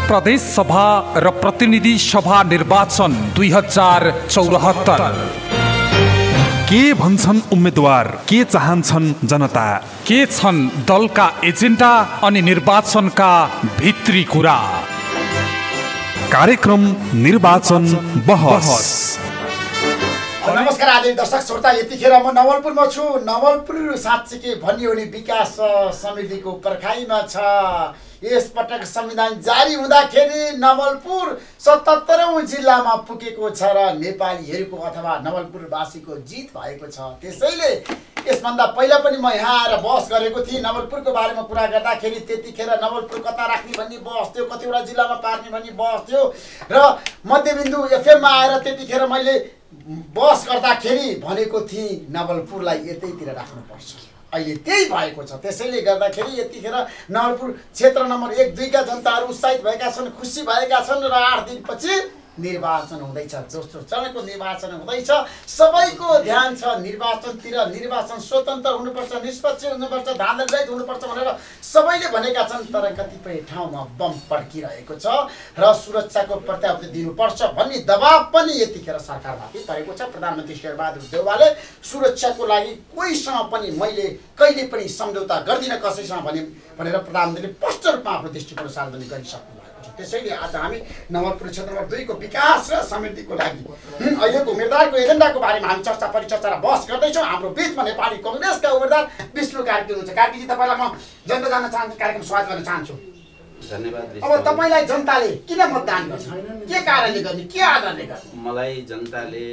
प्रदेश सभा र प्रतिनिधि सभा निर्वाचन 2074। के भन्छन् उम्मेदवार, के चाहन्छन् जनता, के छन् दलका एजेन्डा अनि निर्वाचनका भित्री कुरा। कार्यक्रम निर्वाचन बहस। नमस्कार आदरणीय दर्शक श्रोता, यतिखेर म नवलपुरमा छु। नवलपुर साँच्चीकै भनियो भने विकास समितिको पर्खाइमा छ। यस पटक संविधान जारी हुँदाखेरि नवलपुर 77औं जिल्लामा पुगेको छ र नेपालीहरूको अथवा नवलपुरवासीको जित भएको छ। त्यसैले यसभन्दा पहिला पनि म यहाँ आएर बहस गरेको थिएँ। नवलपुरको बारेमा कुरा गर्दाखेरि त्यतिखेर नवलपुर कता राख्ने भन्ने बहस थियो, कतिवटा जिल्लामा पार्ने भन्ने बहस थियो र मध्यबिन्दु एफएममा आएर त्यतिखेर मैले बहस गर्दाखेरि भनेको थिएँ नवलपुरलाई यतैतिर राख्नुपर्छ। अहिले त्यही भएको छ। त्यसैले गर्दाखेरि यतिखेर नवलपुर क्षेत्र नम्बर 1-2 का जनताहरू उत्साहित भएका छन्, खुसी भएका छन् र 8 दिनपछि निर्वाचन हुँदैछ। दोस्रो चरणको निर्वाचन हुँदैछ। सबैको ध्यान छ निर्वाचनतिर। निर्वाचन स्वतन्त्र हुनुपर्छ, निष्पक्ष हुनुपर्छ, धाँधलीरहित हुनुपर्छ भनेर सबैले भनेका छन्। तर कतिपय ठाउँमा बम पड्किरहेको छ र सुरक्षाको प्रत्याभूति दिनुपर्छ भन्ने दबाब पनि यतिखेर सरकारमाथि परेको छ। प्रधानमन्त्री शेरबहादुर देउवाले सुरक्षाको लागि कोहीसँग पनि मैले कहिले पनि सम्झौता गर्दिनँ कसैसँग भनेर प्रधानमन्त्रीले स्पष्ट रूपमा आफ्नो दृष्टिकोण सार्वजनिक गरिसक्नु भएको छ। त्यसैले आज हामी नवलपुर क्षेत्र नम्बर 2 को विकास र समितिको लागि अहिलेको उम्मेदवारको एजेन्डाको बारेमा हामी चर्चा परिचर्चा र बहस गर्दैछौँ। हाम्रो बिचमा नेपाली कांग्रेसका उम्मेदवार विष्णु कार्की हुनुहुन्छ। कार्कीजी, तपाईँलाई म जनता जान्न चाहन्छु, कार्यक्रम स्वागत गर्न चाहन्छु। धन्यवाद। अब तपाईँलाई जनताले किन मतदान गर्छ, के कारणले गर्ने, के आधारले गर्ने? मलाई जनताले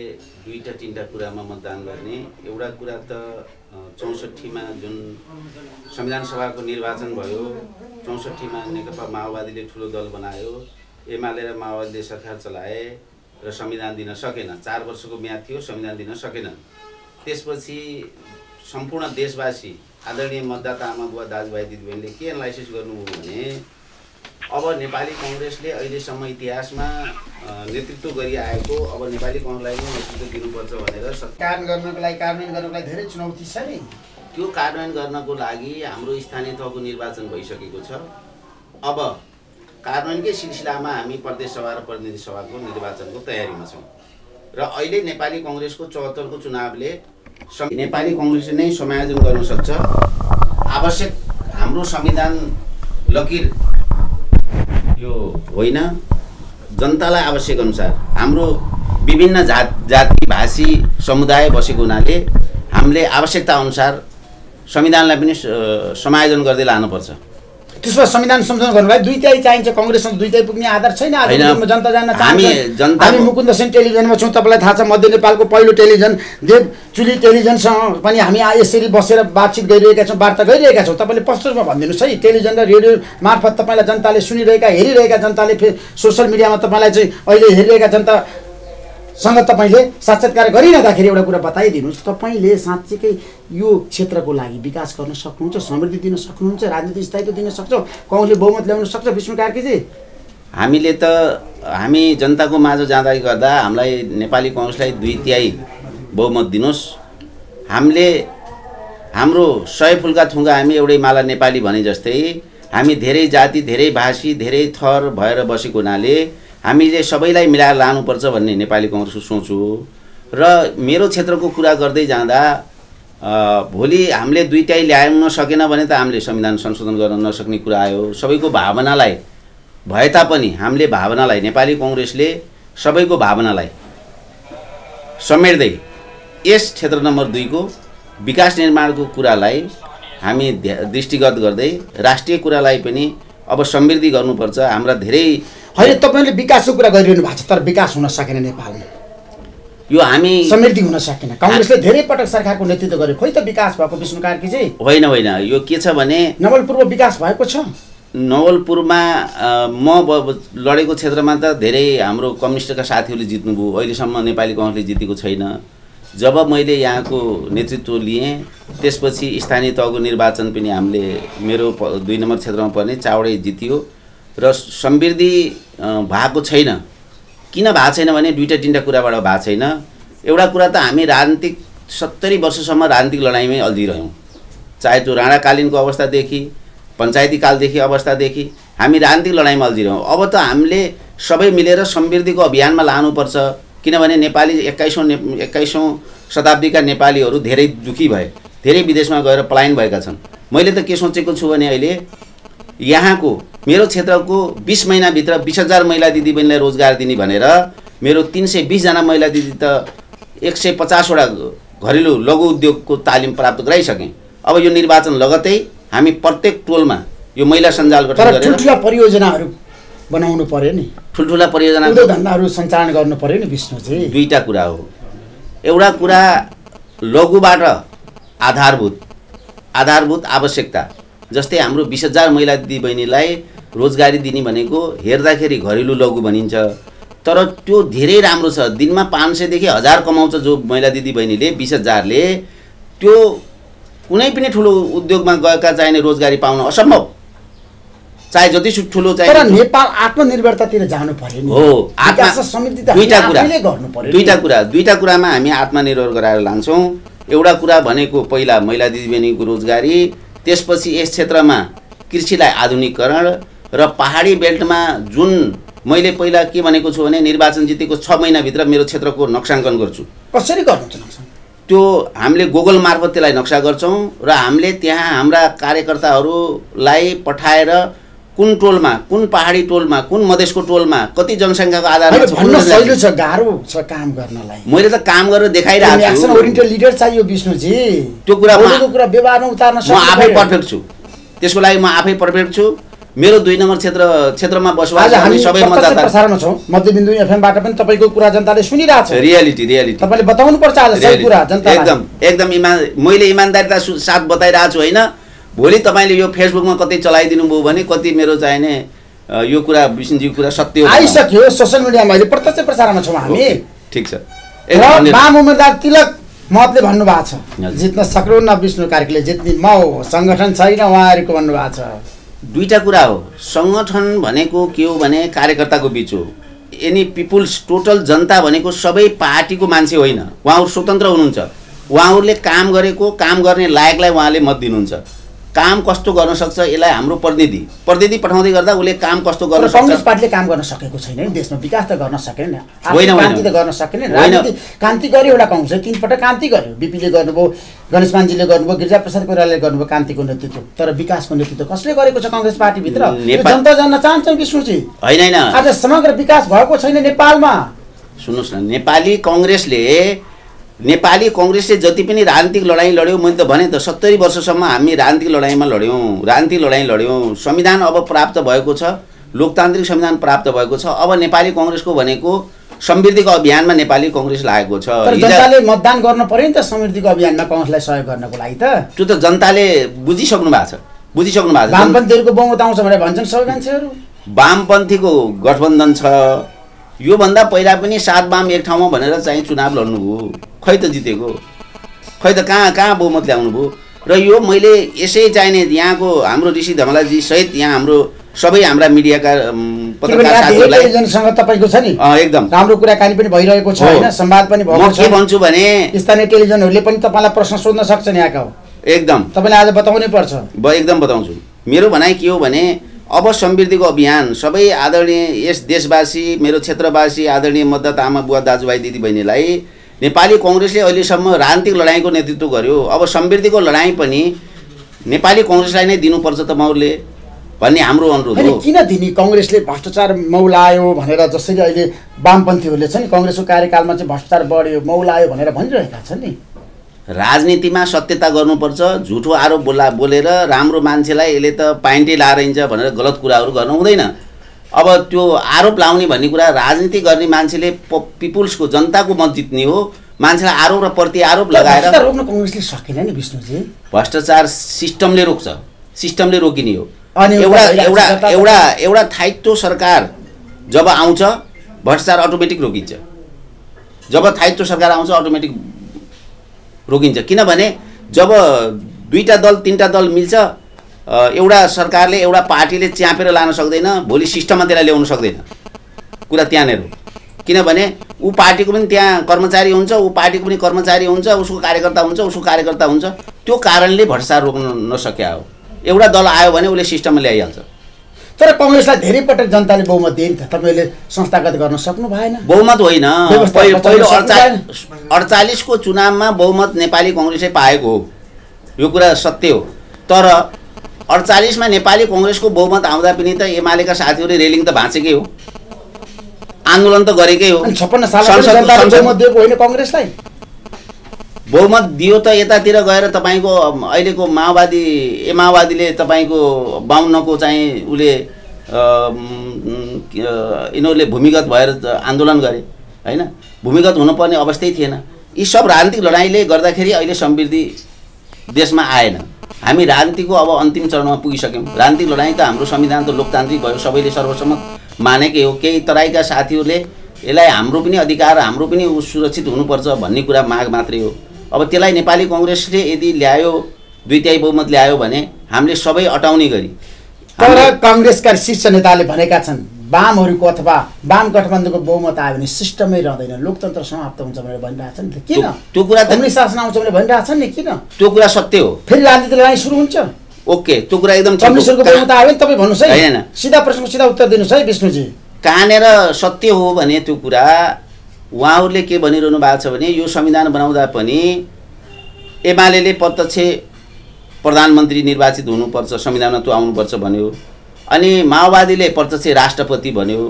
2-3टा कुरामा मतदान गर्ने। एउटा कुरा त 64मा जुन संविधान सभाको निर्वाचन भयो, 64मा नेकपा माओवादीले ठुलो दल बनायो, एमाले र माओवादीले सरकार चलाए र संविधान दिन सकेन। 4 वर्षको म्याद थियो, संविधान दिन सकेन। त्यसपछि सम्पूर्ण देशवासी, आदरणीय मतदाता आमा बुवा दाजुभाइ दिदीबहिनीले के एनालाइसिस गर्नुभयो भने अब नेपाली कांग्रेसले अहिलेसम्म इतिहासमा नेतृत्व गरिआएको, अब नेपाली कांग्रेसलाई नै नेतृत्व दिनुपर्छ भनेर कार्यान्वयन गर्नको लागि धेरै चुनौती छ नि। त्यो कार्यान्वयन गर्नको लागि हाम्रो स्थानीय तहको निर्वाचन भइसकेको छ। अब कार्यान्वयनकै सिलसिलामा हामी प्रदेश सभा र प्रतिनिधि सभाको निर्वाचनको तयारीमा छौँ र अहिले नेपाली कांग्रेसको 74 को चुनावले नेपाली कांग्रेसले नै समायोजन गर्न सक्छ। आवश्यक हाम्रो संविधान लकीर यो होइन, जनतालाई आवश्यक अनुसार हाम्रो विभिन्न जाति भाषी समुदाय बसेको हुनाले हामीले आवश्यकता अनुसार संविधानलाई पनि समायोजन गर्दै लानुपर्छ। त्यसमा संविधान संशोधन गर्नुलाई 2/3 चाहिन्छ। कांग्रेसमा 2/3 पुग्ने आधार छैन। जनता जान्न चाहन्छ। हामी मुकुन्द सेन टेलिभिजनमा छौँ, तपाईँलाई थाहा छ। मध्य नेपालको पहिलो टेलिभिजन देवचुली टेलिभिजनसँग पनि हामी यसरी बसेर बातचित गरिरहेका छौँ, वार्ता गरिरहेका छौँ। तपाईँले स्पष्ट रूपमा भनिदिनुहोस् है, टेलिभिजन र रेडियो मार्फत तपाईँलाई जनताले सुनिरहेका, हेरिरहेका जनताले सोसियल मिडियामा तपाईँलाई चाहिँ अहिले हेरिरहेका जनतासँग तपाईँले साक्षात्कार गरिरहँदाखेरि एउटा कुरा बताइदिनुहोस्। तपाईँले साँच्चीकै यो क्षेत्रको लागि विकास गर्न सक्नुहुन्छ, समृद्धि दिन सक्नुहुन्छ, राजनीतिक स्थायित्व दिन सक्छ, कांग्रेसले बहुमत ल्याउन सक्छ? विष्णु कार्कीजी, हामी जनताको माझ जाँदै गर्दा हामीलाई नेपाली कांग्रेसलाई 2/3 बहुमत दिनुहोस्। हामीले हाम्रो 100 फुलका थुङ्गा हामी एउटै माला नेपाली भने जस्तै हामी धेरै जाति, धेरै भाषी, धेरै थर भएर बसेको हुनाले हामीले सबैलाई मिलाएर लानुपर्छ भन्ने नेपाली कांग्रेसको सोच हो। र मेरो क्षेत्रको कुरा गर्दै जाँदा भोलि हामीले 2/3 ल्याउन सकेन भने त हामीले संविधान संशोधन गर्न नसक्ने कुरा आयो। सबैको भावनालाई भए तापनि हामीले भावनालाई, नेपाली कांग्रेसले सबैको भावनालाई समेट्दै यस क्षेत्र नम्बर 2 को विकास निर्माणको कुरालाई हामी दृष्टिगत गर्दै राष्ट्रिय कुरालाई पनि अब समृद्धि गर्नुपर्छ। हाम्रा धेरै होइन, तपाईँले विकासको कुरा गरिरहनु भएको छ, तर विकास हुन सकेन नेपालमा। यो हामी समृद्धि हुन सकेन। कांग्रेसले धेरै पटक सरकारको नेतृत्व गर्यो, खोइ त विकास भएको? विष्णु कार्कीजी, होइन, यो के छ भने नवलपुरमा विकास भएको छ। नवलपुरमा म लडेको क्षेत्रमा त धेरै हाम्रो कम्युनिस्टका साथीहरूले जित्नुभयो। अहिलेसम्म नेपाली कांग्रेसले जितेको छैन। जब मैले यहाँको नेतृत्व लिएँ त्यसपछि स्थानीय तहको निर्वाचन पनि हामीले मेरो 2 नम्बर क्षेत्रमा पर्ने चावडै जितियो र समृद्धि भएको छैन। किन भएको छैन भने 2-3टा कुराबाट भएको छैन। एउटा कुरा त हामी राजनीतिक 70 वर्षसम्म राजनीतिक लडाइँमै अल्झिरह्यौँ। चाहे त्यो राणाकालीनको अवस्थादेखि, पञ्चायती कालदेखि अवस्थादेखि हामी राजनीतिक लडाइँमा अल्झिरहौँ। अब त हामीले सबै मिलेर समृद्धिको अभियानमा लानुपर्छ, किनभने नेपाली 21औं शताब्दीका नेपालीहरू धेरै दुखी भए, धेरै विदेशमा गएर पलायन भएका छन्। मैले त के सोचेको छु भने अहिले यहाँको मेरो क्षेत्रको 20 महिनाभित्र 20,000 महिला दिदीबहिनीलाई रोजगार दिने भनेर मेरो 320 जना महिला दिदी त 150 वटा घरेलु लघु उद्योगको तालिम प्राप्त गराइसकेँ। अब यो निर्वाचन लगतै हामी प्रत्येक टोलमा यो महिला सञ्जाल गठन गरेर ठुल्ठुला परियोजनाहरू बनाउनु पर्यो नि, ठुल्ठुला परियोजना उद्योगधन्दाहरू सञ्चालन गर्नु पर्यो नि विष्णुजी। दुईटा कुरा हो। एउटा कुरा लघुबाट आधारभूत आवश्यकता, जस्तै हाम्रो 20,000 महिला दिदीबहिनीलाई रोजगारी दिने भनेको हेर्दाखेरि घरेलु लघु भनिन्छ, तर त्यो धेरै राम्रो छ। दिनमा 500 देखि 1000 कमाउँछ जो महिला दिदीबहिनीले, 20,000ले त्यो कुनै पनि ठुलो उद्योगमा गएका चाहिने रोजगारी पाउन असम्भव, चाहे जति ठुलो चाहिए। तर नेपाल आत्मनिर्भरतातिर जानु पर्यो नि। हो, विकास र समृद्धि त हामीले गर्नु पर्यो। दुईटा कुरामा हामी आत्मनिर्भर गराएर लान्छौँ। एउटा कुरा भनेको पहिला महिला दिदीबहिनीको रोजगारी, त्यसपछि यस क्षेत्रमा कृषिलाई आधुनिकीकरण र पहाडी बेल्टमा जुन मैले पहिला के भनेको छु भने निर्वाचन जितेको 6 महिनाभित्र मेरो क्षेत्रको नक्साङ्कन गर्छु। कसरी गर्नुहुन्छ नक्सा? त्यो हामीले गुगल मार्फत त्यसलाई नक्सा गर्छौँ र हामीले त्यहाँ हाम्रा कार्यकर्ताहरूलाई पठाएर कुन टोलमा, कुन पहाडी टोलमा, कुन मधेसको टोलमा कति जनसङ्ख्याको आधारमा सजिलो छ, गाह्रो छ काम गर्नलाई। मैले त काम गरेर देखाइरहेको छु। एक्सन ओरिएन्टेड लिडर चाहियो विष्णुजी। त्यो कुरा व्यवहारमा उतार्न सक्छु। म आफै पर्फेक्ट छु, त्यसको लागि म आफै पर्फेक्ट छु। मेरो 2 नम्बर क्षेत्रमा बसोबास गर्ने सबै मतदाता प्रसारणमा छौँ। मध्यबिन्दु एफएमबाट पनि तपाईँको कुरा जनताले सुनिरहेको छ। रियालिटी तपाईँले बताउनु पर्छ आज सही कुरा जनतालाई। एकदम मैले इमानदारीता साथ बताइरहेको छु होइन। भोलि तपाईँले यो फेसबुकमा कतै चलाइदिनु भयो भने कति मेरो चाहिने यो कुरा विष्णुजीको कुरा सत्य हो आइसक्यो सोसियल मिडियामा। अहिले प्रत्यक्ष प्रसारणमा छौँ हामी। ठिक छ। वाम उम्मेदवार तिलक महतले भन्नुभएको छ जित्न सक्नुहुन्न विष्णु कार्कीले, जित्ने म हो, सङ्गठन छैन उहाँहरूको भन्नुभएको छ। दुईटा कुरा हो। सङ्गठन भनेको के हो भने कार्यकर्ताको बीच हो। एनी पिपुल्स, टोटल जनता भनेको सबै पार्टीको मान्छे होइन। उहाँहरू स्वतन्त्र हुनुहुन्छ। उहाँहरूले काम गरेको, काम गर्ने लायकलाई उहाँले मत दिनुहुन्छ। काम कस्तो गर्न सक्छ यसलाई हाम्रो प्रतिनिधि पठाउँदै गर्दा उसले काम कस्तो गर्न सक्छ। कांग्रेस पार्टीले काम गर्न सकेको छैन नि देशमा, विकास त गर्न सकेन, क्रान्ति त गर्न सकेन। राजनीति क्रान्ति गर्यो एउटा कांग्रेसले, 3 पटक क्रान्ति गर्यो। बीपीले गर्नुभयो, गणेशमानजीले गर्नुभयो, गिरिजाप्रसाद कोइरालाले गर्नुभयो क्रान्तिको नेतृत्व। तर विकासको नेतृत्व कसले गरेको छ कांग्रेस पार्टीभित्र? जनता जान्न चाहन्छौँ विष्णुजी। होइन आज समग्र विकास भएको छैन नेपालमा। सुन्नुहोस् न, नेपाली कांग्रेसले जति पनि राजनीतिक लडाइँ लड्यो, मैले त भने त 70 वर्षसम्म हामी राजनीतिक लडाइँमा लड्यौँ। संविधान अब प्राप्त भएको छ, लोकतान्त्रिक संविधान प्राप्त भएको छ। अब नेपाली कांग्रेसको भनेको समृद्धिको अभियानमा नेपाली कांग्रेस लागेको छ। तर जनताले मतदान गर्न पर्यो नि त समृद्धिको अभियानमा कांग्रेसलाई सहयोग गर्नको लागि त। त्यो त जनताले बुझिसक्नु भएको छ। वामपन्थीहरूको बहुमत आउँछ भनेर भन्छन् सबै मान्छेहरू। वामपन्थीको गठबन्धन छ। यो भन्दा पहिला पनि 7 वाम एक ठाउँमा भनेर चाहिँ चुनाव लड्नुभयो, खै त जितेको, खै त कहाँ बहुमत ल्याउनु भयो। र यो मैले यसै चाहिने यहाँको हाम्रो ऋषि धमलाजी सहित यहाँ हाम्रो सबै हाम्रा मिडियाका पत्रकार साथीहरूलाई टेलिभिजनसँग तपाईको छ नि एकदम राम्रो कुराकानी पनि भइरहेको छ हैन, संवाद पनि भएको छ। म के भन्छु भने स्थानीय टेलिभिजनहरूले पनि तपाईलाई प्रश्न सोध्न सक्छन् यहाँका। एकदम तपाईले आज बताउनै पर्छ। एकदम बताउँछु। मेरो भनाइ के हो भने अब समृद्धिको अभियान सबै आदरणीय यस देशवासी, मेरो क्षेत्रवासी, आदरणीय मतदाता आमा बुवा दाजुभाइ दिदीबहिनीलाई नेपाली कांग्रेसले अहिलेसम्म राजनीतिक लडाइँको नेतृत्व गर्यो। अब समृद्धिको लडाइँ पनि नेपाली कांग्रेसलाई नै दिनुपर्छ त मौलले भन्ने हाम्रो अनुरोध हो। किन दिने? कांग्रेसले भ्रष्टाचार मौलायो भनेर जसरी अहिले वामपन्थीहरूले छ नि कांग्रेसको कार्यकालमा चाहिँ भ्रष्टाचार बढ्यो मौलायो भनेर भनिरहेका छन् नि। राजनीतिमा सत्यता गर्नुपर्छ। झुठो आरोप बोलेर राम्रो मान्छेलाई यसले त पाइन्टै लाएर हिँड्छ भनेर गलत कुराहरू गर्नु हुँदैन। अब त्यो आरोप लाउने भन्ने कुरा राजनीति गर्ने मान्छेले पिपुल्सको जनताको मत जित्ने हो। मान्छेलाई आरोप र प्रति आरोप लगाएर रोक्न कांग्रेसले सकेन नि विष्णुजी। भ्रष्टाचार सिस्टमले रोक्छ, सिस्टमले रोकिने हो। अनि एउटा थायित्व सरकार जब आउँछ भ्रष्टाचार अटोमेटिक रोकिन्छ। जब थायित्व सरकार आउँछ अटोमेटिक रोकिन्छ। किनभने जब 2टा दल 3टा दल मिल्छ, एउटा सरकारले एउटा पार्टीले च्यापेर लान सक्दैन, भोलि सिस्टममा त्यसलाई ल्याउन सक्दैन। कुरा त्यहाँनिर हो। किनभने ऊ पार्टीको पनि त्यहाँ कर्मचारी हुन्छ, ऊ पार्टीको पनि कर्मचारी हुन्छ, उसको कार्यकर्ता हुन्छ। त्यो कारणले भ्रष्टाचार रोक्न नसक्या हो। एउटा दल आयो भने उसले सिस्टममा ल्याइहाल्छ। तर कांग्रेसलाई धेरै पटक जनताले बहुमत दिए नि त, तपाईले संस्थागत गर्न सक्नु भएन। बहुमत होइन, पहिलो 48 को चुनावमा बहुमत नेपाली कांग्रेसले पाएको हो, यो कुरा सत्य हो। तर 48 मा नेपाली कांग्रेसको बहुमत आउँदा पनि त एमालेका साथीहरूले रेलिङ त भाँचेकै हो, आन्दोलन त गरेकै हो। 56 सालमा जनताले बहुमत दिएको होइन कांग्रेसलाई? बहुमत दियो त यतातिर गएर तपाईको अहिलेको माओवादीले तपाईको 52 को चाहिँ उले यिनीहरूले भूमिगत भएर आन्दोलन गरे हैन, भूमिगत हुनुपर्ने अवस्थै थिएन। यी सब राजनीतिक लडाईँले गर्दाखेरि अहिले समृद्धि देशमा आएन। हामी राजनीतिको अब अन्तिम चरणमा पुगिसक्यौँ। राजनीतिक लडाईँ त हाम्रो संविधान त लोकतान्त्रिक भयो, सबैले सर्वसम्मत मानेकै हो। केही तराईका साथीहरूले यसलाई हाम्रो पनि अधिकार, हाम्रो पनि सुरक्षित हुनुपर्छ भन्ने कुरा माग मात्रै हो। अब त्यसलाई नेपाली कांग्रेसले यदि ल्यायो, 2/3 बहुमत ल्यायो भने हामीले सबै अटाउने गरी। तर कांग्रेसका शीर्ष नेताले भनेका छन् वामहरूको अथवा वाम गठबन्धनको बहुमत आयो भने सिस्टमै रहँदैन, लोकतन्त्र समाप्त हुन्छ भनेर भनिरहेछन् नि। किन त्यो कुरा कम्युनिस्ट शासन आउँछ भनेर भनिरहेछन् नि? किन त्यो कुरा सत्य हो? फेरि राजनीतिक लडाईँ सुरु हुन्छ। ओके, त्यो कुरा एकदम कम्युनिस्टको बहुमत आयो भने तपाईँ भन्नुहोस् है, हैन सिधा प्रश्नको सिधा उत्तर दिनुहोस् है विष्णुजी। कहाँनेर सत्य हो भने त्यो कुरा उहाँहरूले के भनिरहनु भएको छ भने यो संविधान बनाउँदा पनि एमालेले प्रत्यक्ष प्रधानमन्त्री निर्वाचित हुनुपर्छ, संविधानमा त्यो आउनुपर्छ भन्यो। अनि माओवादीले प्रत्यक्ष राष्ट्रपति भन्यो।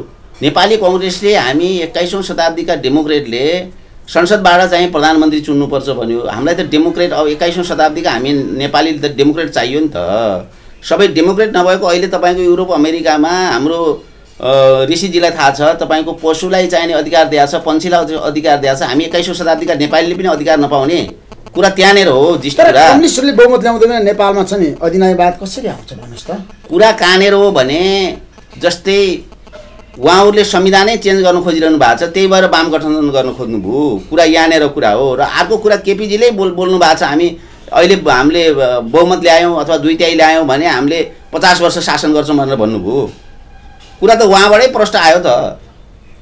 नेपाली कांग्रेसले हामी 21औं शताब्दीका डेमोक्रेटले संसदबाट चाहिँ प्रधानमन्त्री चुन्नुपर्छ भन्यो। हामीलाई त डेमोक्रेट अब 21औं शताब्दीका हामी नेपाली त डेमोक्रेट चाहियो नि त। सबै डेमोक्रेट नभएको अहिले तपाईको युरोप अमेरिकामा हाम्रो ऋषिजीलाई थाहा छ, तपाईको पशुलाई चाहिने अधिकार दिएको छ, पन्छीलाई अधिकार दिएको छ। हामी 21औं शताब्दीका नेपालीले पनि अधिकार नपाउने कुरा त्यहाँनेर हो। कम्युनिस्टले बहुमत ल्याउँदैन नेपालमा छ नि, अधिनायकवाद कसरी आउँछ भन्नुहोस् त? कुरा कहाँनेर हो भने जस्तै उहाँहरूले संविधानै चेन्ज गर्न खोजिरहनु भएको छ, त्यही भएर वाम गठबन्धन गर्न खोज्नुभयो। कुरा यहाँनेर कुरा हो। र अर्को कुरा केपीजीले बोल्नु भएको छ, हामीले बहुमत ल्यायौँ अथवा 2/3 ल्यायौँ भने हामीले 50 वर्ष शासन गर्छौँ भनेर भन्नुभयो। कुरा त उहाँबाटै प्रश्न आयो त।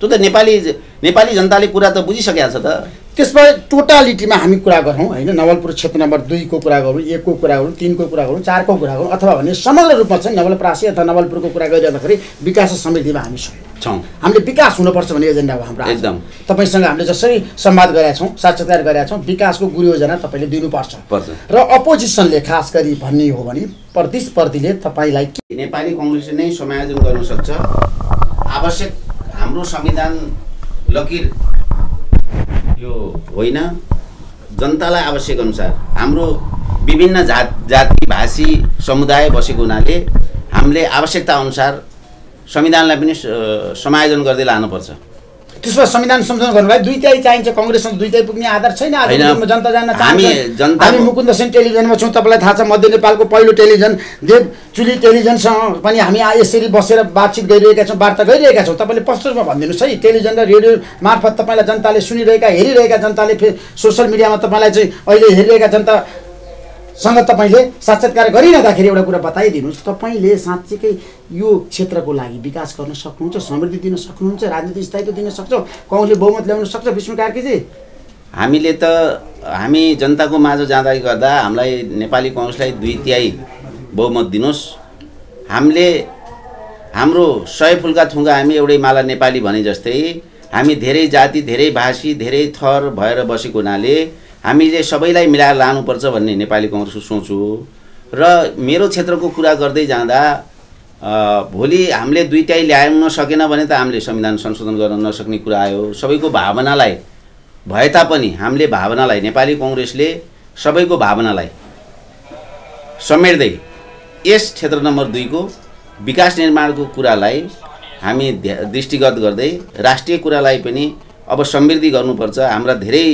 त्यो त नेपाली जनताले कुरा त बुझिसकेको छ त। त्यसपछि टोटालिटीमा हामी कुरा गरौँ हैन, नवलपुर क्षेत्र नम्बर 2 को कुरा गरौँ, 1 को कुरा गरौँ, 3 को कुरा गरौँ, 4 को कुरा गरौँ, अथवा भने समग्र रूपमा चाहिँ नवलपरासी अथवा नवलपुरको कुरा गरिरहँदाखेरि विकास र समृद्धिमा हामी छौँ। हामीले विकास हुनुपर्छ भन्ने एजेन्डा हो हाम्रो। एकदम तपाईसँग हामीले जसरी संवाद गरेका छौँ, साक्षात्कार गरेका छौँ, विकासको गुरु योजना तपाईँले दिनुपर्छ। र अपोजिसनले खास गरी भन्ने हो भने प्रतिस्पर्धीले तपाईँलाई नेपाली कांग्रेसले नै समायोजन गर्न सक्छ। आवश्यक हाम्रो संविधान लकीर यो होइन, जनतालाई आवश्यक अनुसार हाम्रो विभिन्न जाति भाषी समुदाय बसेको हुनाले हामीले आवश्यकता अनुसार संविधानलाई पनि समायोजन गर्दै लानुपर्छ। त्यसमा संविधान संशोधन गर्नलाई 2/3 चाहिन्छ। कांग्रेसमा 2/3 पुग्ने आधार छैन। आज जनता जान्न चाहन्छ। हामी मुकुन्द सेन टेलिभिजनमा छौँ, तपाईँलाई थाहा छ, मध्य नेपालको पहिलो टेलिभिजन देवचुली टेलिभिजनसँग पनि हामी यसरी बसेर बातचित गरिरहेका छौँ, वार्ता गरिरहेका छौँ। तपाईँले प्रश्नमा भनिदिनुहोस् है, टेलिभिजन र रेडियो मार्फत तपाईँलाई जनताले सुनिरहेका, हेरिरहेका जनताले सोसियल मिडियामा तपाईँलाई चाहिँ अहिले हेरिरहेका जनतासँग तपाईँले साक्षात्कार गरिरहँदाखेरि एउटा कुरा बताइदिनुहोस्, तपाईँले साँच्चीकै यो क्षेत्रको लागि विकास गर्न सक्नुहुन्छ, समृद्धि दिन सक्नुहुन्छ, राजनीतिक स्थायित्व दिन सक्छ, कांग्रेसले बहुमत ल्याउन सक्छ? विष्णु कार्कीजी, हामी जनताको माझ जाँदै गर्दा हामीलाई नेपाली कांग्रेसलाई 2/3 बहुमत दिनुहोस्। हामीले हाम्रो 100 फुलका थुङ्गा हामी एउटै माला नेपाली भने जस्तै हामी धेरै जाति, धेरै भाषी, धेरै थर भएर बसेको हुनाले हामीले सबैलाई मिलाएर लानुपर्छ भन्ने नेपाली कांग्रेसको सोच हो। र मेरो क्षेत्रको कुरा गर्दै जाँदा भोलि हामीले 2/3 ल्याउन सकेन भने त हामीले संविधान संशोधन गर्न नसक्ने कुरा आयो। सबैको भावनालाई भए तापनि हामीले भावनालाई, नेपाली कांग्रेसले सबैको भावनालाई समेट्दै यस क्षेत्र नम्बर 2 को विकास निर्माणको कुरालाई हामी दृष्टिगत गर्दै राष्ट्रिय कुरालाई पनि अब समृद्धि गर्नुपर्छ। हाम्रा धेरै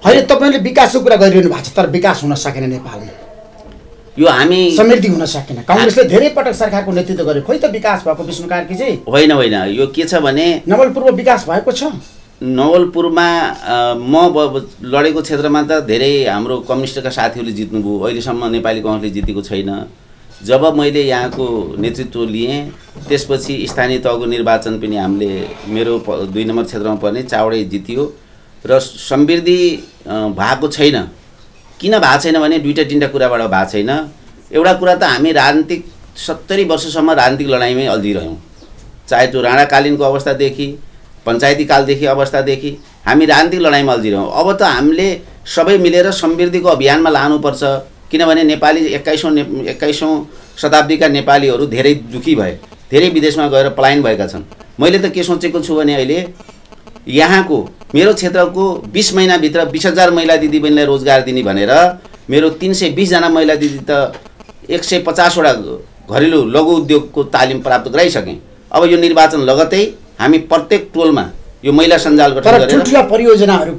होइन, तपाईँले विकासको कुरा गरिरहनु भएको छ, तर विकास हुन सकेन नेपालमा। यो हामी समृद्धि हुन सकेन। कांग्रेसले धेरै पटक सरकारको नेतृत्व गर्यो, खोइ त विकास भएको? विष्णु कार्की चाहिँ होइन, यो के छ भने नवलपुरमा विकास भएको छ। नवलपुरमा म लडेको क्षेत्रमा त धेरै हाम्रो कम्युनिस्टका साथीहरूले जित्नुभयो। अहिलेसम्म नेपाली कांग्रेसले जितेको छैन। जब मैले यहाँको नेतृत्व लिएँ त्यसपछि स्थानीय तहको निर्वाचन पनि हामीले मेरो 2 नम्बर क्षेत्रमा पर्ने चावडै जितियो र समृद्धि भएको छैन। किन भएको छैन भने 2-3टा कुराबाट भएको छैन। एउटा कुरा त हामी राजनीतिक 70 वर्षसम्म राजनीतिक लडाइँमै अल्झिरह्यौँ। चाहे त्यो राणाकालीनको अवस्थादेखि पञ्चायती कालदेखि अवस्थादेखि हामी राजनीतिक लडाइँमा अल्झिरह्यौँ। अब त हामीले सबै मिलेर समृद्धिको अभियानमा लानुपर्छ, किनभने नेपाली 21औं शताब्दीका नेपालीहरू धेरै दुखी भए, धेरै विदेशमा गएर पलायन भएका छन्। मैले त के सोचेको छु भने अहिले यहाँको मेरो क्षेत्रको 20 महिनाभित्र 20,000 महिला दिदीबहिनीलाई रोजगार दिने भनेर मेरो 320 जना महिला दिदी त 150 वटा घरेलु लघु उद्योगको तालिम प्राप्त गराइसकेँ। अब यो निर्वाचन लगतै हामी प्रत्येक टोलमा यो महिला सञ्जाल गठन गरेर ठुल्ठुला परियोजनाहरू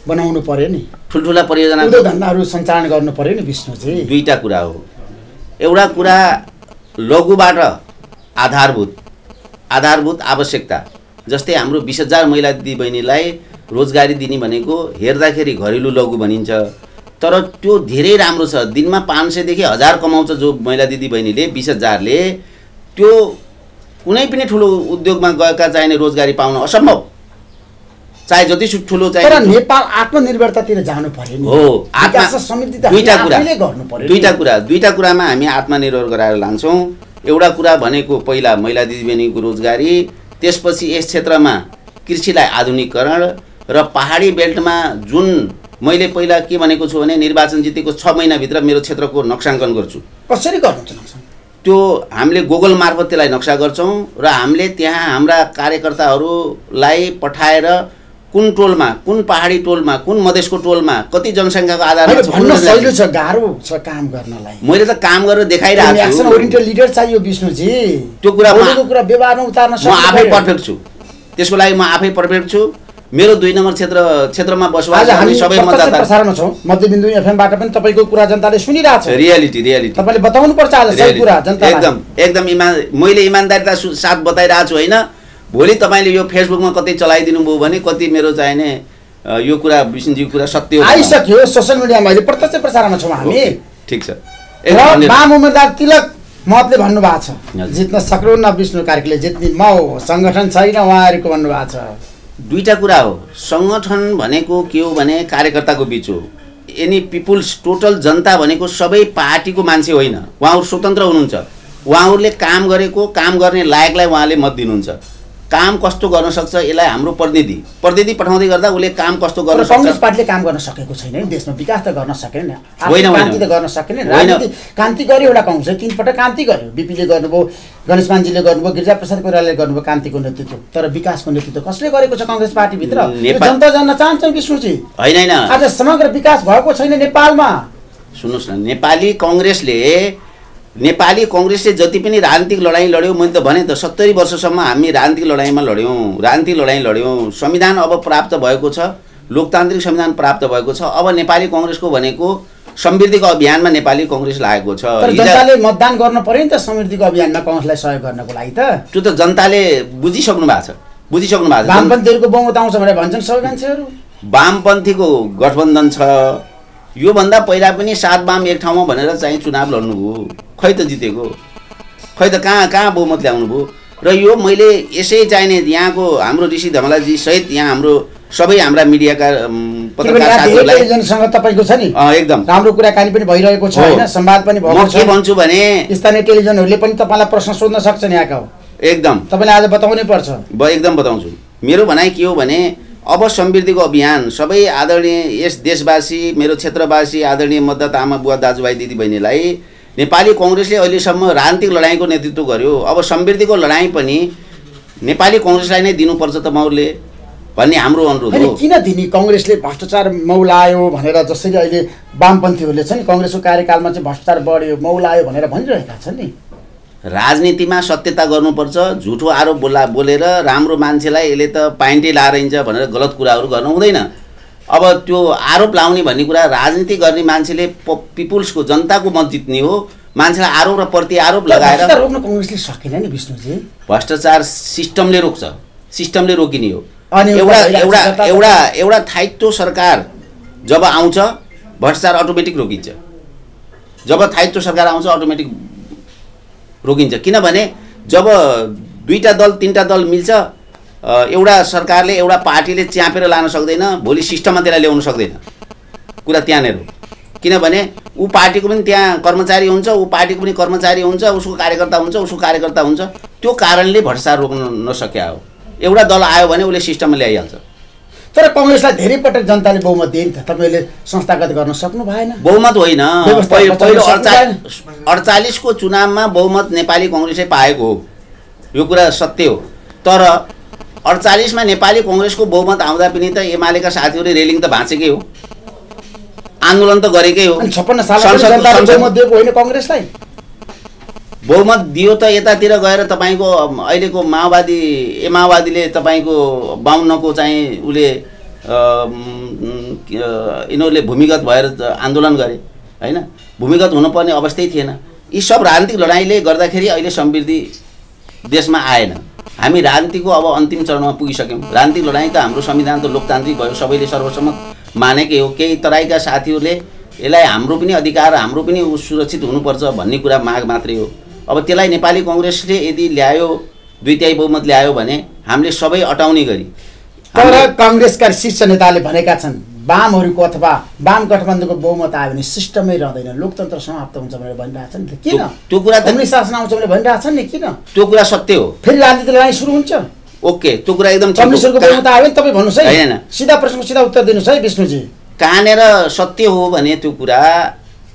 बनाउनु पर्यो नि, ठुल्ठुला परियोजना उद्योगधन्दाहरू सञ्चालन गर्नु पर्यो नि विष्णुजी। दुईटा कुरा हो। एउटा कुरा लघुबाट आधारभूत आवश्यकता, जस्तै हाम्रो 20,000 महिला दिदीबहिनीलाई रोजगारी दिने भनेको हेर्दाखेरि घरेलु लघु भनिन्छ, तर त्यो धेरै राम्रो छ। दिनमा 500 देखि 1000 कमाउँछ जो महिला दिदीबहिनीले, 20,000ले त्यो कुनै पनि ठुलो उद्योगमा गएका चाहिने रोजगारी पाउन असम्भव, चाहे जति ठुलो चाहिए। तर नेपाल आत्मनिर्भरतातिर जानु पर्यो नि। हो, विकास समृद्धि त हामीले गर्नु पर्यो। दुईटा कुरामा हामी आत्मनिर्भर गराएर लान्छौँ। एउटा कुरा भनेको पहिला महिला दिदीबहिनीको रोजगारी, त्यसपछि यस क्षेत्रमा कृषिलाई आधुनिकीकरण र पहाडी बेल्टमा जुन मैले पहिला के भनेको छु भने निर्वाचन जितेको 6 महिनाभित्र मेरो क्षेत्रको नक्साङ्कन गर्छु। कसरी गर्नुहुन्छ नक्सा? त्यो हामीले गुगल मार्फत त्यसलाई नक्सा गर्छौँ र हामीले त्यहाँ हाम्रा कार्यकर्ताहरूलाई पठाएर कुन टोलमा, कुन पहाडी टोलमा, कुन मधेसको टोलमा कति जनसङ्ख्याको आधारमा छ, गाह्रो छ काम गर्नलाई। मैले त काम गरेर देखाइरहेको छु। एक्सन ओरिएन्टेड लिडर चाहियो विष्णुजी। त्यो कुरा व्यवहारमा उतार्न म आफै पर्फेक्ट छु, त्यसको लागि म आफै पर्फेक्ट छु। मेरो 2 नम्बर क्षेत्रमा बसोबास गर्ने सबै मतदाता प्रसारणमा छौँ। मध्यबिन्दु एफएमबाट पनि तपाईँको कुरा जनताले सुनिरहेको छ। रियालिटी तपाईँले बताउनु पर्छ आज सही कुरा जनतालाई। एकदम मैले इमानदारीता साथ बताइरहेको छु होइन। भोलि तपाईँले यो फेसबुकमा कतै चलाइदिनु भयो भने कति मेरो चाहिने यो कुरा विष्णुजीको कुरा सत्य हो आइसक्यो सोसियल मिडियामा, अहिले प्रत्यक्ष प्रसारणमा छौँ हामी। ठिक छ। वाम उम्मेदवार तिलक महतले भन्नुभएको छ जित्न सक्नुहुन्न विष्णु कार्कीले, जित्ने म सङ्गठन छैन उहाँहरूको भन्नुभएको छ। दुईटा कुरा हो। सङ्गठन भनेको के हो भने कार्यकर्ताको बीच हो। एनी पिपुल्स, टोटल जनता भनेको सबै पार्टीको मान्छे होइन, उहाँहरू स्वतन्त्र हुनुहुन्छ। उहाँहरूले काम गरेको, काम गर्ने लायकलाई उहाँले मत दिनुहुन्छ। काम कस्तो गर्न सक्छ यसलाई हाम्रो प्रतिनिधि पठाउँदै गर्दा उसले काम कस्तो गर्न सक्छ। कांग्रेस पार्टीले काम गर्न सकेको छैन नि, देशमा विकास त गर्न सकेन, क्रान्ति त गर्न सकेन। राजनीति क्रान्ति गर्यो एउटा कांग्रेस, 3 पटक क्रान्ति गर्यो। बीपीले गर्नुभयो, गणेशमानजीले गर्नुभयो, गिरिजाप्रसाद कोइरालाले गर्नुभयो क्रान्तिको नेतृत्व। तर विकासको नेतृत्व कसले गरेको छ कांग्रेस पार्टीभित्र? जनता जान्न चाहन्छन् विष्णुजी। होइन, आज समग्र विकास भएको छैन नेपालमा। सुन्नुहोस् न, नेपाली कांग्रेसले जति पनि राजनीतिक लडाइँ लड्यो, मैले त भने त 70 वर्षसम्म हामी राजनीतिक लडाइँमा लड्यौँ। संविधान अब प्राप्त भएको छ, लोकतान्त्रिक संविधान प्राप्त भएको छ। अब नेपाली कांग्रेसको भनेको समृद्धिको अभियानमा नेपाली कांग्रेस लागेको छ। तर जनताले मतदान गर्न पर्यो नि त समृद्धिको अभियानमा कांग्रेसलाई सहयोग गर्नको लागि त। त्यो त जनताले बुझिसक्नु भएको छ। वामपन्थीहरूको बहुमत आउँछ भनेर भन्छन् सबै मान्छेहरू। वामपन्थीको गठबन्धन छ। योभन्दा पहिला पनि 7 वाम एक ठाउँमा भनेर चाहिँ चुनाव लड्नुभयो, खै त जितेको, खै त कहाँ बहुमत ल्याउनु भयो। र यो मैले यसै चाहिने यहाँको हाम्रो ऋषि धमलाजी सहित यहाँ हाम्रो सबै हाम्रा मिडियाका पत्रकार साथीहरुसँग तपाईको छ नि एकदम राम्रो कुराकानी पनि भइरहेको छ हैन, संवाद पनि भएको छ। म के भन्छु भने स्थानीय टेलिभिजनहरुले पनि तपाईलाई प्रश्न सोध्न सक्छन् यहाँका। एकदम तपाईले आज बताउनै पर्छ। एकदम बताउँछु। मेरो भनाइ के हो भने अब समृद्धिको अभियान सबै आदरणीय यस देशवासी, मेरो क्षेत्रवासी, आदरणीय मतदाता आमा बुवा दाजुभाइ दिदीबहिनीलाई नेपाली कांग्रेसले अहिलेसम्म राजनीतिक लडाईँको नेतृत्व गर्यो। अब समृद्धिको लडाईँ पनि नेपाली कांग्रेसलाई नै दिनुपर्छ त मौलले भन्ने हाम्रो अनुरोध हो। किन दिने? कांग्रेसले भ्रष्टाचार मौलायो भनेर जसरी अहिले वामपन्थीहरूले छन् कांग्रेसको कार्यकालमा चाहिँ भ्रष्टाचार बढ्यो मौलायो भनेर भनिरहेका छन् नि। राजनीतिमा सत्यता गर्नुपर्छ। झुठो आरोप बोलेर राम्रो मान्छेलाई यसले त पाइन्टै लाएर हिँड्छ भनेर गलत कुराहरू गर्नु हुँदैन। अब त्यो आरोप लाउने भन्ने कुरा राजनीति गर्ने मान्छेले पिपुल्सको जनताको मत जित्ने हो। मान्छेलाई आरोप र प्रति आरोप लगाएर रोक्न कांग्रेसले सकेन नि विष्णुजी। भ्रष्टाचार सिस्टमले रोक्छ, सिस्टमले रोकिने हो। एउटा थायित्व सरकार जब आउँछ भ्रष्टाचार अटोमेटिक रोकिन्छ। जब थायित्व सरकार आउँछ अटोमेटिक रोकिन्छ। किनभने जब 2टा दल 3टा दल मिल्छ, एउटा सरकारले एउटा पार्टीले च्यापेर लान सक्दैन, भोलि सिस्टममा त्यसलाई ल्याउन सक्दैन। कुरा त्यहाँनेर हो। किनभने ऊ पार्टीको पनि त्यहाँ कर्मचारी हुन्छ, ऊ पार्टीको पनि कर्मचारी हुन्छ, उसको कार्यकर्ता हुन्छ, उसको कार्यकर्ता हुन्छ। त्यो कारणले भ्रष्टाचार रोक्न नसक्या हो। एउटा दल आयो भने उसले सिस्टममा ल्याइहाल्छ। तर कांग्रेसलाई धेरै पटक जनताले बहुमत दिए नि त, तपाईले संस्थागत गर्न सक्नु भएन। बहुमत होइन, पहिलो 48 को चुनावमा बहुमत नेपाली कांग्रेसले पाएको हो, यो कुरा सत्य हो। तर 48 मा नेपाली कांग्रेसको बहुमत आउँदा पनि त एमालेका साथीहरूले रेलिङ त भाँचेकै हो, आन्दोलन त गरेकै हो। 56 सालमा जनताले बहुमत दिएको होइन कांग्रेसलाई? बहुमत दियो त यतातिर गएर तपाईको अहिलेको माओवादीले तपाईको 52 को चाहिँ उले यिनीहरूले भूमिगत भएर आन्दोलन गरे हैन, भूमिगत हुनुपर्ने अवस्थै थिएन। यी सब राजनीतिक लडाईँले गर्दाखेरि अहिले समृद्धि देशमा आएन। हामी राजनीतिको अब अन्तिम चरणमा पुगिसक्यौँ। राजनीतिक लडाईँ त हाम्रो संविधान त लोकतान्त्रिक भयो, सबैले सर्वसम्मत मानेकै हो। केही तराईका साथीहरूले यसलाई हाम्रो पनि अधिकार, हाम्रो पनि सुरक्षित हुनुपर्छ भन्ने कुरा माग मात्रै हो। अब त्यसलाई नेपाली कांग्रेसले यदि ल्यायो, 2/3 बहुमत ल्यायो भने हामीले सबै अटाउने गरी। तर कांग्रेसका शीर्ष नेताले भनेका छन् वामहरूको अथवा वाम गठबन्धनको बहुमत आयो भने सिस्टमै रहँदैन, लोकतन्त्र समाप्त हुन्छ भनेर भनिरहेछन्। किन त्यो कुरा त कम्युनिस्ट शासन आउँछ भनेर भनिरहेछन् नि? किन त्यो कुरा सत्य हो? फेरि राजनीतिक लडाईँ सुरु हुन्छ। ओके, त्यो कुरा एकदम कम्युनिस्टको बहुमत आयो भने तपाईँ भन्नुहोस् है, हैन सिधा प्रश्नको सिधा उत्तर दिनुहोस् है विष्णुजी। कहाँनेर सत्य हो भने त्यो कुरा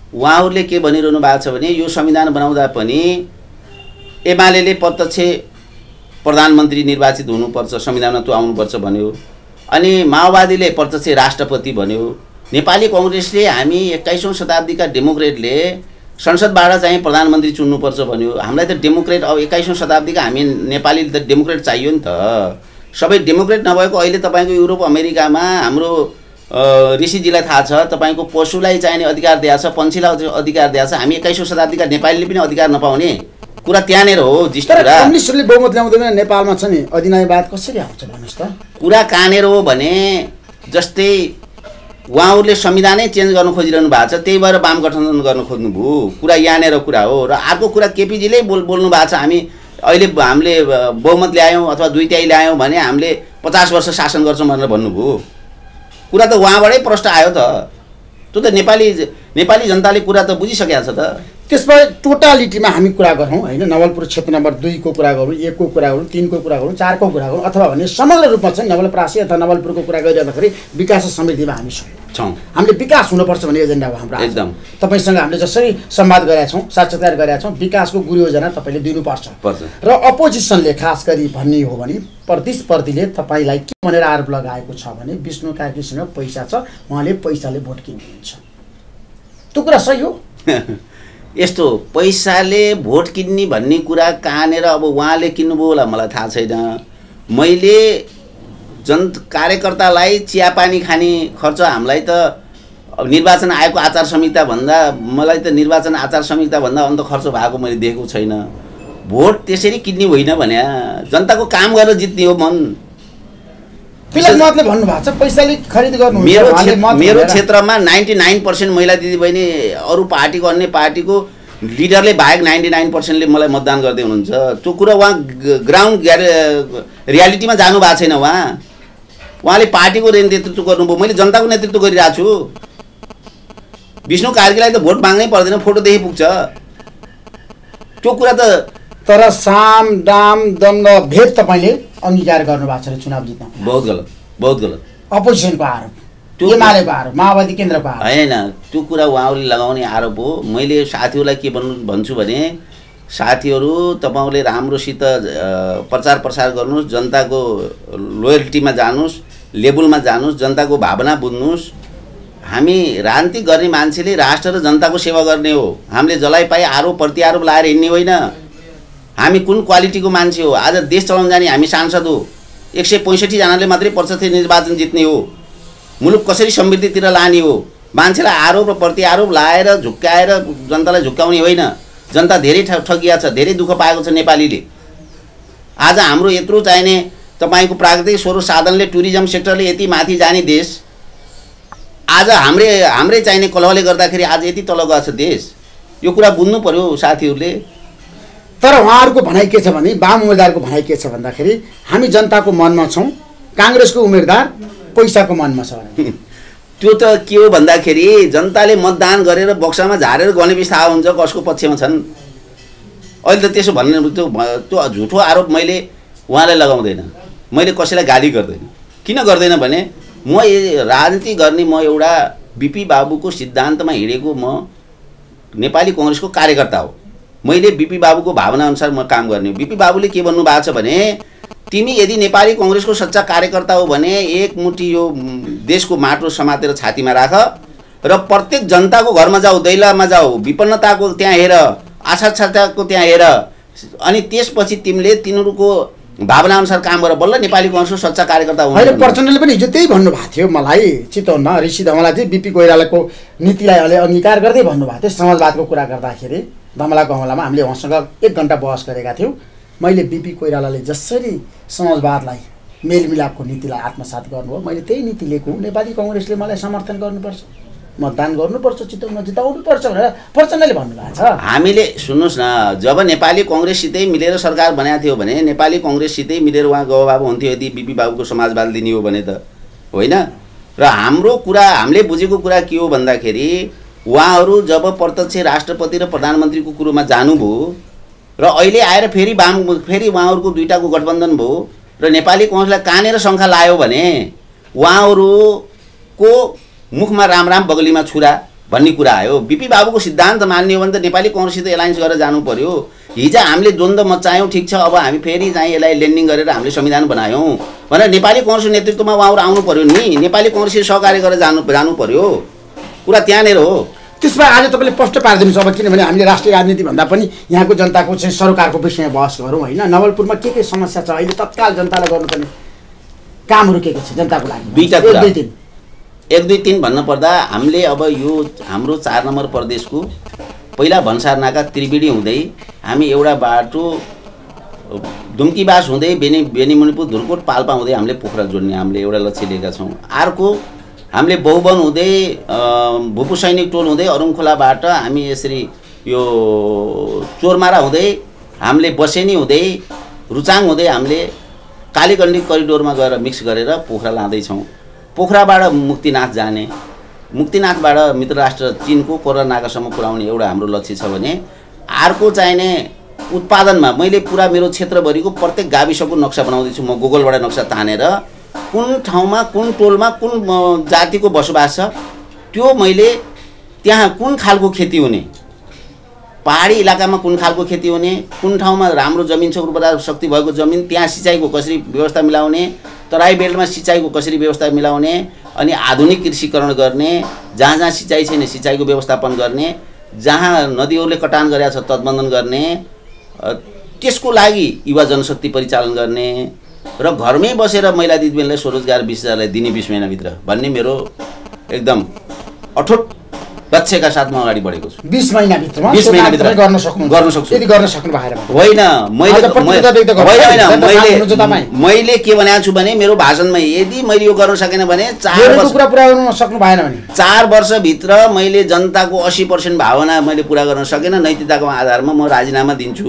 उहाँहरूले के भनिरहनु भएको छ भने यो संविधान बनाउँदा पनि एमालेले प्रत्यक्ष प्रधानमन्त्री निर्वाचित हुनुपर्छ, संविधानमा त्यो आउनुपर्छ भन्यो। अनि माओवादीले प्रत्यक्ष राष्ट्रपति भन्यो। नेपाली कांग्रेसले हामी 21औं शताब्दीका डेमोक्रेटले संसदबाट चाहिँ प्रधानमन्त्री चुन्नुपर्छ भन्यो। हामीलाई त डेमोक्रेट अब 21औं शताब्दीका हामी नेपाली त डेमोक्रेट चाहियो नि त। सबै डेमोक्रेट नभएको अहिले तपाईको युरोप अमेरिकामा हाम्रो ऋषिजीलाई थाहा छ, तपाईको पशुलाई चाहिने अधिकार दिएको छ, पन्छीलाई अधिकार दिएको छ। हामी 21औं शताब्दीका नेपालीले पनि अधिकार नपाउने कुरा त्यहाँनेर हो। कम्युनिस्टले बहुमत ल्याउँदैन नेपालमा छ नि, अधिनायकवाद कसरी आउँछ भन्नुहोस् त? कुरा कहाँनेर हो भने जस्तै उहाँहरूले संविधानै चेन्ज गर्न खोजिरहनु भएको छ, त्यही भएर वाम गठबन्धन गर्न खोज्नुभयो। कुरा यहाँनेर कुरा हो। र अर्को कुरा केपीजीले बोल्नु भएको छ, हामीले बहुमत ल्यायौँ अथवा 2/3 ल्यायौँ भने हामीले 50 वर्ष शासन गर्छौँ भनेर भन्नुभयो। कुरा त उहाँबाटै प्रश्न आयो त। त्यो त नेपाली जनताले कुरा त बुझिसकेको छ त। त्यसपछि टोटालिटीमा हामी कुरा गरौँ हैन, नवलपुर क्षेत्र नम्बर 2 को कुरा गरौँ, 1 को कुरा गरौँ, 3 को कुरा गरौँ, 4 को कुरा गरौँ, अथवा भने समग्र रूपमा चाहिँ नवलपरासी अथवा नवलपुरको कुरा गरिरहँदाखेरि विकास र समृद्धिमा हामी छौँ। हामीले विकास हुनुपर्छ भन्ने एजेन्डा हो हाम्रो। एकदम तपाईसँग हामीले जसरी संवाद गरेका छौँ, साक्षात्कार गरेका छौँ, विकासको गुरु योजना तपाईँले दिनुपर्छ। र अपोजिसनले खास गरी भन्ने हो भने प्रतिस्पर्धीले तपाईँलाई के भनेर आरोप लगाएको छ भने विष्णु कार्कीसँग पैसा छ, उहाँले पैसाले भोट किन्नुहुन्छ। त्यो कुरा सही हो? यस्तो पैसाले भोट किन्ने भन्ने कुरा कहाँनेर अब उहाँले किन्नुभयो होला मलाई थाहा छैन। मैले कार्यकर्तालाई चियापानी खाने खर्च हामीलाई त निर्वाचन आयोगको आचार संहिता भन्दा मलाई त निर्वाचन आचार संहिता भन्दा अन्त खर्च भएको मैले देखेको छैन। भोट त्यसरी किन्ने होइन भने जनताको काम गरेर जित्ने हो मन। मतले भन्नु भएको छ पैसाले खरिद गर्नु। मेरो क्षेत्रमा 99% महिला दिदीबहिनी अरू पार्टीको अन्य पार्टीको लिडरले बाहेक 99%ले मलाई मतदान गर्दै हुनुहुन्छ। त्यो कुरा उहाँ ग्राउन्ड रियालिटीमा जानु भएको छैन। उहाँले पार्टीको नेतृत्व गर्नुभयो, मैले जनताको नेतृत्व गरिरहेको छु। विष्णु कार्कीलाई त भोट माग्नै पर्दैन, फोटोदेखि पुग्छ त्यो कुरा त। तर साम दाम दण्ड भेद तपाईँले अंगीकार गर्नुभएको छ चुनाव जित्न। बहुत गलत, बहुत गलत। अपोजिसनको आरोप, एमालेको आरोप, माओवादी केन्द्रको आरोप होइन। त्यो कुरा उहाँहरूले लगाउने आरोप हो। मैले साथीहरूलाई के भन्छु भने साथीहरू तपाईँहरूले राम्रोसित प्रचार प्रसार गर्नुहोस्, जनताको लोयल्टीमा जानुहोस्, लेबलमा जानुहोस्, जनताको भावना बुझ्नुहोस्। हामी राजनीति गर्ने मान्छेले राष्ट्र र जनताको सेवा गर्ने हो। हामीले जसलाई पाए आरोप प्रत्यारोप लाएर हिँड्ने होइन। हामी कुन क्वालिटीको मान्छे हो? आज देश चलाउन जाने हामी सांसद हो, 165 जनाले मात्रै प्रत्यक्ष निर्वाचन जित्ने हो। मुलुक कसरी समृद्धितिर लाने हो? मान्छेलाई आरोप र प्रत्यारोप लाएर झुक्काएर जनतालाई झुक्काउने होइन। जनता धेरै ठगिया छ, धेरै दुःख पाएको छ नेपालीले। आज हाम्रो यत्रो चाहिने तपाईँको प्राकृतिक स्रोत साधनले टुरिज्म सेक्टरले यति माथि जाने देश आज हाम्रै चाहिने कलहले गर्दाखेरि आज यति तल गएको छ देश। यो कुरा बुझ्नु पर्यो साथीहरूले। तर उहाँहरूको भनाइ के छ भने वाम उम्मेदवारको भनाइ के छ भन्दाखेरि हामी जनताको मनमा छौँ, काङ्ग्रेसको उम्मेदवार पैसाको मनमा छ। त्यो त के हो भन्दाखेरि जनताले मतदान गरेर बक्सामा झारेर गनेपछि थाहा हुन्छ कसको पक्षमा छन्। अहिले त त्यसो भन्ने त्यो झुठो आरोप मैले उहाँलाई लगाउँदैन, मैले कसैलाई गाली गर्दैन। किन गर्दैन भने म राजनीति गर्ने म एउटा बिपी बाबुको सिद्धान्तमा हिँडेको म नेपाली कांग्रेसको कार्यकर्ता हो। मैले बिपी बाबुको भावना अनुसार म काम गर्ने। बिपी बाबुले के भन्नु भएको छ भने तिमी यदि नेपाली कांग्रेसको सच्चा कार्यकर्ता हो भने एक मुठी यो देशको माटो समातेर छातीमा राख र प्रत्येक जनताको घरमा जाऊ, दैलामा जाऊ, विपन्नताको त्यहाँ हेर, आशाताको त्यहाँ हेर, अनि त्यसपछि तिमीले तिनीहरूको भावना अनुसार काम गर, बल्ल नेपाली कांग्रेसको सच्चा कार्यकर्ता हुनु। होइन, प्रचण्डले पनि हिजो त्यही भन्नुभएको थियो मलाई चितवनमा। ऋषि धमला चाहिँ बिपी कोइरालाको नीतिलाई अलि अंगीकार गर्दै भन्नुभएको थियो। समाजवादको कुरा गर्दाखेरि धमलाको हमलामा हामीले उहाँसँग 1 घण्टा बहस गरेका थियौँ। मैले बिपी कोइरालाले जसरी समाजवादलाई मेलमिलापको नीतिलाई आत्मसात गर्नुभयो, मैले त्यही नीति लिएको हुँ। नेपाली कांग्रेसले मलाई समर्थन गर्नुपर्छ, मतदान गर्नुपर्छ, चितवनमा जिताउनुपर्छ भनेर प्रचण्डले भन्नुभएको छ। हामीले सुन्नुहोस् न, जब नेपाली कांग्रेससितै मिलेर सरकार बनाएको थियो भने नेपाली कांग्रेससितै मिलेर उहाँ गौबाबु हुन्थ्यो यदि बिपी बाबुको समाजवाद लिने हो भने त होइन। र हाम्रो कुरा, हामीले बुझेको कुरा के हो भन्दाखेरि उहाँहरू जब प्रत्यक्ष राष्ट्रपति र प्रधानमन्त्रीको कुरोमा जानुभयो र अहिले आएर फेरि उहाँहरूको दुईटाको गठबन्धन भयो र नेपाली कांग्रेसलाई कानेर शङ्खा लायो भने उहाँहरूको मुखमा राम राम बगलीमा छुरा भन्ने कुरा आयो। बिपी बाबुको सिद्धान्त मान्ने हो भने त नेपाली कांग्रेससित एलायन्स गरेर जानु पर्यो। हिजो हामीले द्वन्द्व मचायौँ, ठिक छ, अब हामी फेरि चाहिँ यसलाई ल्यान्डिङ गरेर हामीले संविधान बनायौँ भनेर नेपाली कांग्रेसको नेतृत्वमा उहाँहरू आउनु पर्यो नि। नेपाली कांग्रेसले सहकार्य गरेर जानु पर्यो। कुरा त्यहाँनिर हो। त्यसमा आज तपाईँले प्रश्न पारिदिनुहोस्। अब किनभने हामीले राष्ट्रिय राजनीति भन्दा पनि यहाँको जनताको चाहिँ सरकारको विषयमा बहस गरौँ होइन। नवलपुरमा के समस्या छ अहिले तत्काल जनतालाई गर्नुपर्ने कामहरू के छ जनताको लागि? 1 2 3 भन्नुपर्दा हामीले अब यो हाम्रो 4 नम्बर प्रदेशको पहिला भन्सार नाका त्रिवेणी हुँदै हामी एउटा बाटो दुम्कीबास हुँदै बेनीमणिपुर धुर्कोट पाल्पा हुँदै हामीले पोखरा जोड्ने हामीले एउटा लक्ष्य लिएका छौँ। अर्को हामीले बहुवन हुँदै भूपू सैनिक टोल हुँदै अरुङखोलाबाट हामी यसरी यो चोरमारा हुँदै हामीले बसेनी हुँदै रुचाङ हुँदै हामीले कालीगण्डी करिडोरमा गएर मिक्स गरेर पोखरा लाँदैछौँ। पोखराबाट मुक्तिनाथ जाने, मुक्तिनाथबाट मित्र राष्ट्र चीनको कोरोना नाकासम्म पुर्याउने एउटा हाम्रो लक्ष्य छ भने अर्को चाहिने उत्पादनमा मैले पुरा मेरो क्षेत्रभरिको प्रत्येक गाविसको नक्सा बनाउँदैछु। म गुगलबाट नक्सा तानेर कुन ठाउँमा कुन टोलमा कुन जातिको बसोबास छ, त्यो मैले त्यहाँ कुन खालको खेती हुने, पहाडी इलाकामा कुन खालको खेती हुने, कुन ठाउँमा राम्रो जमिन छ, उर्वरा शक्ति भएको जमिन, त्यहाँ सिँचाइको कसरी व्यवस्था मिलाउने, तराई बेल्टमा सिँचाइको कसरी व्यवस्था मिलाउने, अनि आधुनिक कृषिकरण गर्ने, जहाँ जहाँ सिँचाइ छैन सिँचाइको व्यवस्थापन गर्ने, जहाँ नदीहरूले कटान गरेका छ तटबन्धन गर्ने, त्यसको लागि युवा जनशक्ति परिचालन गर्ने र घरमै बसेर महिला दिदीबहिनीलाई स्वरोजगार 20,000 दिने 20 महिनाभित्र भन्ने मेरो एकदम अठोट लक्ष्यका साथ म अगाडि बढेको छु। 20 महिनाभित्रमा गर्न सक्छु यदि गर्न सक्नु भएन होइन। मैले के भनेको छु भने मेरो भाषणमा यदि मैले यो गर्न सकेन भने 4 वर्ष कुरा पुरा सक्नु भएन भने 4 वर्षभित्र मैले जनताको 80% भावना मैले पुरा गर्न सकेन, नैतिकताको आधारमा म राजीनामा दिन्छु।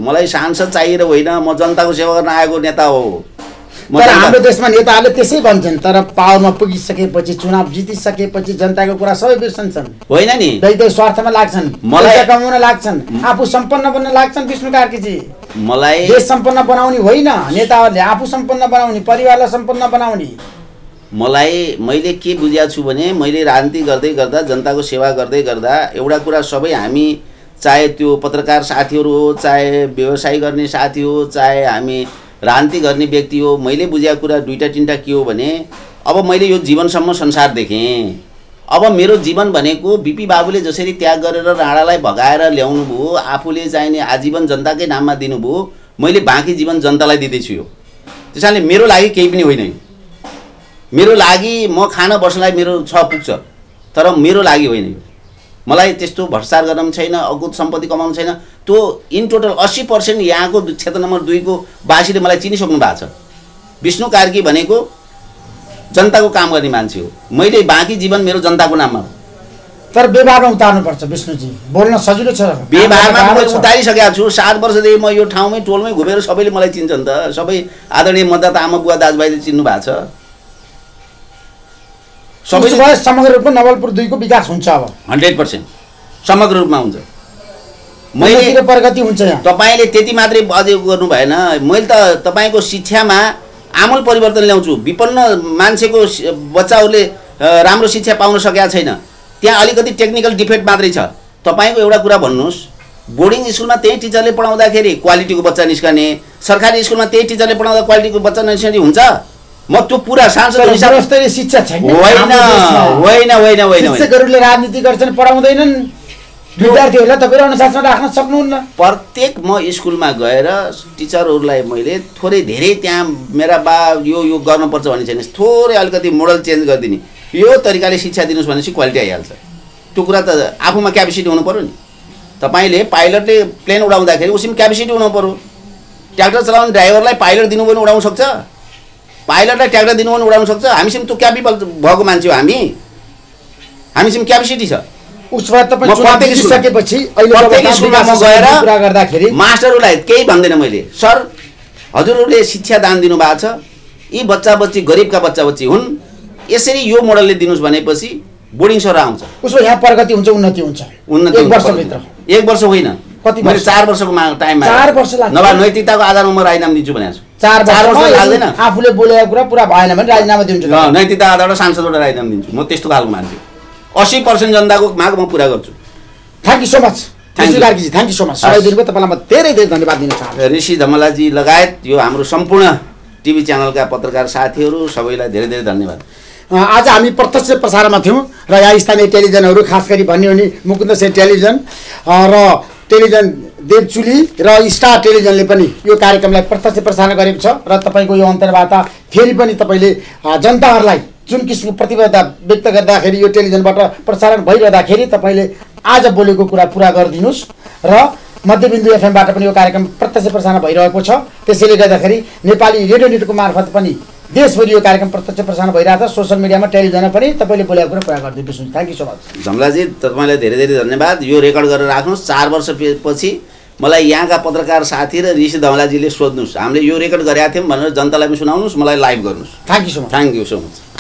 मलाई सांसद चाहिएर होइन, म जनताको सेवा गर्न आएको नेता हो। तर हाम्रो देशमा नेताहरूले त्यसै भन्छन्, तर पावरमा पुगिसकेपछि चुनाव जितिसकेपछि जनताको कुरा सबै बिर्सन्छन् होइन नि, दैदै स्वार्थमा लाग्छन्, मलाई कमाउन लाग्छन्, आफू सम्पन्न बन्न लाग्छन्। विष्णु कार्कीजी, मलाई देश सम्पन्न बनाउने होइन, नेताहरूले आफू सम्पन्न बनाउने, परिवारलाई सम्पन्न बनाउने। मैले के बुझेको छु भने मैले राजनीति गर्दै गर्दा जनताको सेवा गर्दै गर्दा एउटा कुरा सबै हामी, चाहे त्यो पत्रकार साथीहरू हो, चाहे व्यवसाय गर्ने साथी हो, चाहे हामी राजनीति गर्ने व्यक्ति हो, मैले बुझेको कुरा 2-3टा के हो भने अब मैले यो जीवनसम्म संसार देखेँ। अब मेरो जीवन भनेको बिपी बाबुले जसरी त्याग गरेर राणालाई भगाएर ल्याउनु भयो, आफूले चाहिने आजीवन जनताकै नाममा दिनुभयो, मैले बाँकी जीवन जनतालाई दिँदैछु। यो त्यसैले मेरो लागि केही पनि होइन। मेरो लागि म खान बस्नलाई मेरो छ पुग्छ, तर मेरो लागि होइन। मलाई त्यस्तो भ्रष्टाचार गर्न पनि छैन, अगुत सम्पत्ति कमाउनु छैन। त्यो इन टोटल 80% यहाँको क्षेत्र नम्बर 2 को वासीले मलाई चिनिसक्नु भएको छ। विष्णु कार्की भनेको जनताको काम गर्ने मान्छे हो, मैले बाँकी जीवन मेरो जनताको नाममा हो। तर व्यवहारमा उतार्नुपर्छ विष्णुजी, बोल्न सजिलो छ। व्यवहारमा मैले उतारिसकेको छु। 7 वर्षदेखि म यो ठाउँमै टोलमै घुमेर सबैले मलाई चिन्छन् त। सबै आदरणीय मतदाता आमा बुवा दाजुभाइले चिन्नु भएको छ। सबैले समग्र रूपमा नवलपुर 2 को विकास हुन्छ अब 100% समग्र रूपमा हुन्छ। मैले प्रगति हुन्छ यहाँ। तपाईले त्यति मात्रै अझै गर्नु भएन। मैले त तपाईको शिक्षामा आमूल परिवर्तन ल्याउँछु। विपन्न मान्छेको बच्चाहरूले राम्रो शिक्षा पाउन सकेका छैन, त्यहाँ अलिकति टेक्निकल डिफेक्ट मात्रै छ। तपाईको एउटा कुरा भन्नुहोस्, बोर्डिङ स्कुलमा त्यही टिचरले पढाउँदाखेरि क्वालिटीको बच्चा निस्कने, सरकारी स्कुलमा त्यही टिचरले पढाउँदा क्वालिटीको बच्चा निस्कने हुन्छ? म त्यो पुरा सांसद स्तरीय शिक्षा छैन। होइन शिक्षकहरूले राजनीति गर्छन्, पढाउँदैनन्, विद्यार्थीहरूलाई तपाईले अनुशासनमा राख्न सक्नुहुन्न। प्रत्येक म स्कुलमा गएर टिचरहरूलाई मैले थोरै धेरै त्यहाँ मेरा बा यो गर्नुपर्छ भन्ने छैन, थोरै अलिकति मोडल चेन्ज गरिदिने, यो तरिकाले शिक्षा दिनुहोस् भनेपछि क्वालिटी आइहाल्छ। त्यो कुरा त आफूमा क्यापेसिटी हुनु पर्यो नि। तपाईले पाइलटले प्लेन उडाउँदाखेरि उसिम क्यापेसिटी हुनु पर्यो। ट्र्याक्टर चलाउने ड्राइभरलाई पाइलट दिनु पनि उडाउन सक्छ, पाइलटलाई ट्र्याक्टर दिनु पनि उडाउन सक्छ। हामीसिम त्यो क्यापेबल भएको मान्छे हो, हामीसिम क्यापेसिटी छ। उसबाट तपाईं चुनाव जितिसकेपछि अहिले प्रत्येक स्कुलमा म गएर कुरा गर्दाखेरि मास्टरहरूलाई केही भन्दैन मैले, सर हजुरहरूले शिक्षा दान दिनुभएको छ, यी बच्चा बच्ची गरिबका बच्चा बच्ची हुन्, यसरी यो मोडलले दिनुस् भनेपछि बोर्डिङ सर आउँछ, उसको यहाँ प्रगति हुन्छ, उन्नति हुन्छ। एक वर्षभित्र, एक वर्ष होइन, मैले 4 वर्षको टाइममा 4 वर्ष लाग्छ। नभए नैतिकताको आधारमा म राजीनामा दिन्छु भनेको छु। 4 वर्ष लाग्दैन। आफूले बोलेको कुरा पुरा भएन भने राजीनामा दिन्छु। नैतिकता आधारमा सांसदबाट राजीनामा दिन्छु, म त्यस्तो खालको मान्छे। 80% जनताको माग म पुरा गर्छु। Thank you so much Karkiji, thank you so much. समय दिनुभयो, तपाईँलाई म धेरै धेरै धन्यवाद दिन चाहन्छु। ऋषि धमलाजी लगायत यो हाम्रो सम्पूर्ण टिभी च्यानलका पत्रकार साथीहरू सबैलाई धेरै धेरै धन्यवाद। आज हामी प्रत्यक्ष प्रसारणमा थियौँ र यहाँ स्थानीय टेलिभिजनहरू, खास गरी भन्यो भने मुकुन्द सेन टेलिभिजन र टेलिभिजन देवचुली र स्टार टेलिभिजनले पनि यो कार्यक्रमलाई प्रत्यक्ष प्रसारण गरेको छ र तपाईँको यो अन्तर्वार्ता फेरि पनि तपाईँले जनताहरूलाई जुन किसिमको प्रतिबद्धता व्यक्त गर्दाखेरि यो टेलिभिजनबाट प्रसारण भइरहँदाखेरि तपाईँले आज बोलेको कुरा पुरा गरिदिनुहोस् र मध्यबिन्दु एफएमबाट पनि यो कार्यक्रम प्रत्यक्ष प्रसारण भइरहेको छ। त्यसैले गर्दाखेरि नेपाली रेडियो नेटको मार्फत पनि देशभरि यो कार्यक्रम प्रत्यक्ष प्रसारण भइरहेको छ। सोसियल मिडियामा, टेलिभिजनमा पनि तपाईँले बोलेको कुरा पुरा गरिदिनुहोस्। थ्याङ्क यू सो मच झमलाजी, तपाईँलाई धेरै धेरै धन्यवाद। यो रेकर्ड गरेर राख्नुहोस्। 4 वर्षपछि मलाई यहाँका पत्रकार साथी र ऋषि धमलाजीले सोध्नुहोस्, हामीले यो रेकर्ड गरेका थियौँ भनेर जनतालाई पनि सुनाउनुहोस्, मलाई लाइभ गर्नुहोस्। Thank you so much. Thank you so much.